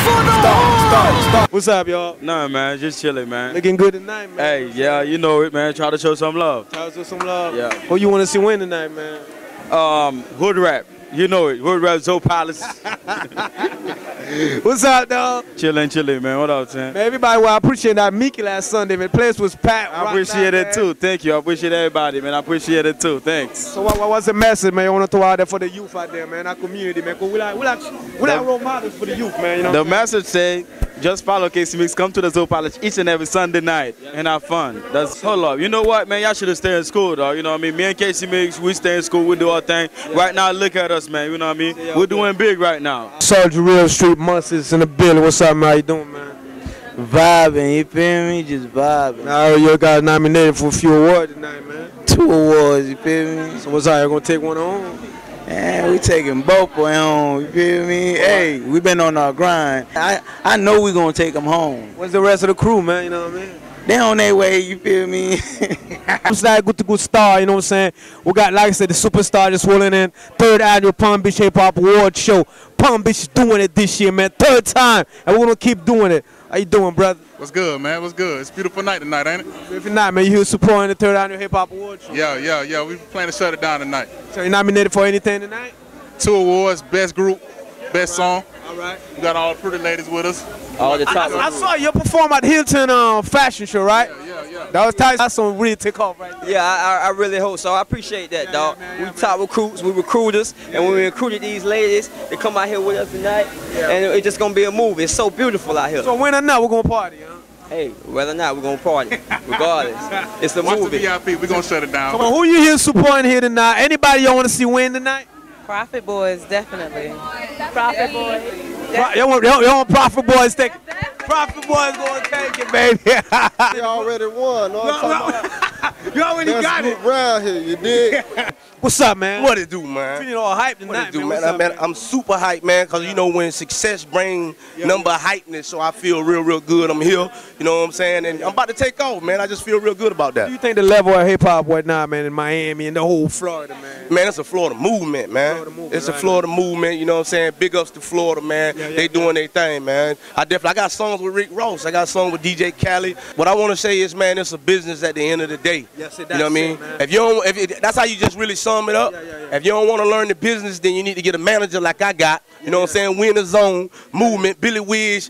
Stop. What's up, y'all? Nah, man, just chilling, man. Looking good tonight, man. Hey, yeah, you know it, man. Try to show some love. Try to show some love. Yeah. Who you want to see win tonight, man? Hood rap. You know it. Hood rap, Zoe Palace. What's up, dog? Chilling, man. What up, man? Man, everybody, well, I appreciate that Mickey last Sunday, man. The place was packed. I appreciate it, too. Thank you. I appreciate everybody, man. I appreciate it, too. Thanks. So what's the message, man, you want to throw out there for the youth out there, man, our community, man? Because we like role models for the youth, man. You know the message say, just follow KC Mix. Come to the Zoe Palace each and every Sunday night and have fun. That's hold up. You know what, man? Y'all should have stayed in school, dog. You know what I mean? Me and KC Mix, we stay in school. We do our thing. Right now, look at us, man. You know what I mean? We're doing big right now. Soldier Real Street Monsters in the building. What's up, man? How you doing, man? Vibing, you feel me? Just vibing. Now you got nominated for a few awards tonight, man. 2 awards, you feel me? So what's up? You gonna take one home? Man, we taking both of them home, you feel me? Hey, we been on our grind. I know we gonna take them home. What's the rest of the crew, man? You know what I mean? They on their way, you feel me? It's like good star, you know what I'm saying? We got, like I said, the superstar just rolling in. 3rd annual Palm Beach Hip Hop Award Show. Palm Beach is doing it this year, man. 3rd time, and we're gonna keep doing it. How you doing, brother? What's good, man? What's good? It's a beautiful night tonight, ain't it? Beautiful night, man. You here supporting the 3rd annual Hip Hop Award Show? Yeah. We plan to shut it down tonight. So you nominated for anything tonight? 2 awards, best group, best song. All right. We got all the pretty ladies with us. All the top. I saw you perform at Hilton Fashion Show, right? Yeah. That was tight. That's some really took off right there. Yeah, I really hope so. I appreciate that, dog. We top recruits, we recruiters, and when we recruited these ladies, they come out here with us tonight, and it's just gonna be a movie. It's so beautiful out here. So win or not, we're gonna party, huh? Hey, whether or not, we're gonna party, regardless. It's a Watch movie. the VIP, we're gonna shut it down. So who you here supporting here tonight? Anybody you want to see win tonight? Profit Boys, definitely. Profit Boys. You want Profit Boys take it? Profit Boys gonna take it, baby. You already won. You already got it. Around here, you dig? What's up, man? What it do, man? Feeling all hyped tonight, What it do, man? man? I'm super hyped, man, because you know when success brings number hypeness, so I feel real good. I'm here, you know what I'm saying? And I'm about to take off, man. I just feel real good about that. What do you think the level of hip-hop right now, man, in Miami and the whole Florida, man? Man, it's a Florida movement, man. It's a Florida movement, you know what I'm saying? Big ups to Florida, man. They doing their thing, man. I got songs with Rick Ross. I got songs with DJ Khaled. What I want to say is, man, it's a business at the end of the day. Yes, it does. You know what I mean? If you don't, that's how you just really sum it up. If you don't want to learn the business, then you need to get a manager like I got. You know what I'm saying? We in the zone movement. Billy Wish,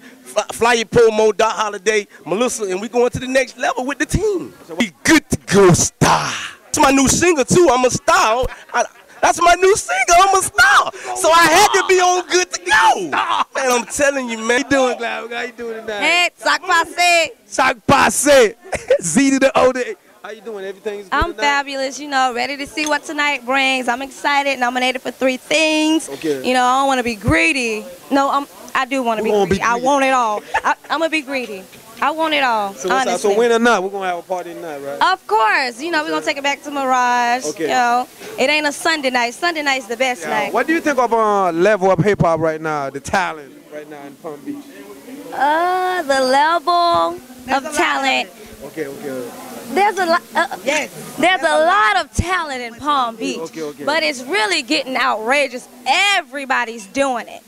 Fly Your Promo, Doc Holiday, Melissa, and we going to the next level with the team. So we good to go, star. It's my new single too. I'm a star. That's my new single. I'm a star. So I had to be on good to go. Man, I'm telling you, man. How you doing, Cloud? How you doing tonight? Hey, Sock Passe. Sock Passe. Z to the O to A. How you doing? Everything's good I'm tonight? fabulous, you know, ready to see what tonight brings. I'm excited, nominated for 3 things. Okay. You know, I don't want to be greedy. No, I do want to be greedy. I want it all. I'm going to be greedy. I want it all, honestly. So win or not, we're going to have a party tonight, right? Of course. You know, we're going to take it back to Mirage. Okay. You know, it ain't a Sunday night. Sunday night's the best night. What do you think of level up hip-hop right now, the talent right now in Palm Beach? The level of talent. Okay. There's a lot. There's a lot of talent in Palm Beach, but it's really getting outrageous. Everybody's doing it.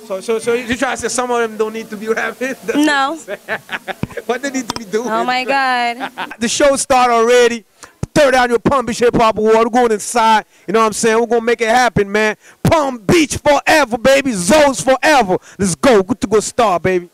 So you try to say some of them don't need to be rapping? No. What they need to be doing? Oh my God. The show started already. 3rd annual Palm Beach Hip Hop Award. We're going inside. You know what I'm saying? We're gonna make it happen, man. Palm Beach forever, baby. Zones forever. Let's go. Good to go, star, baby.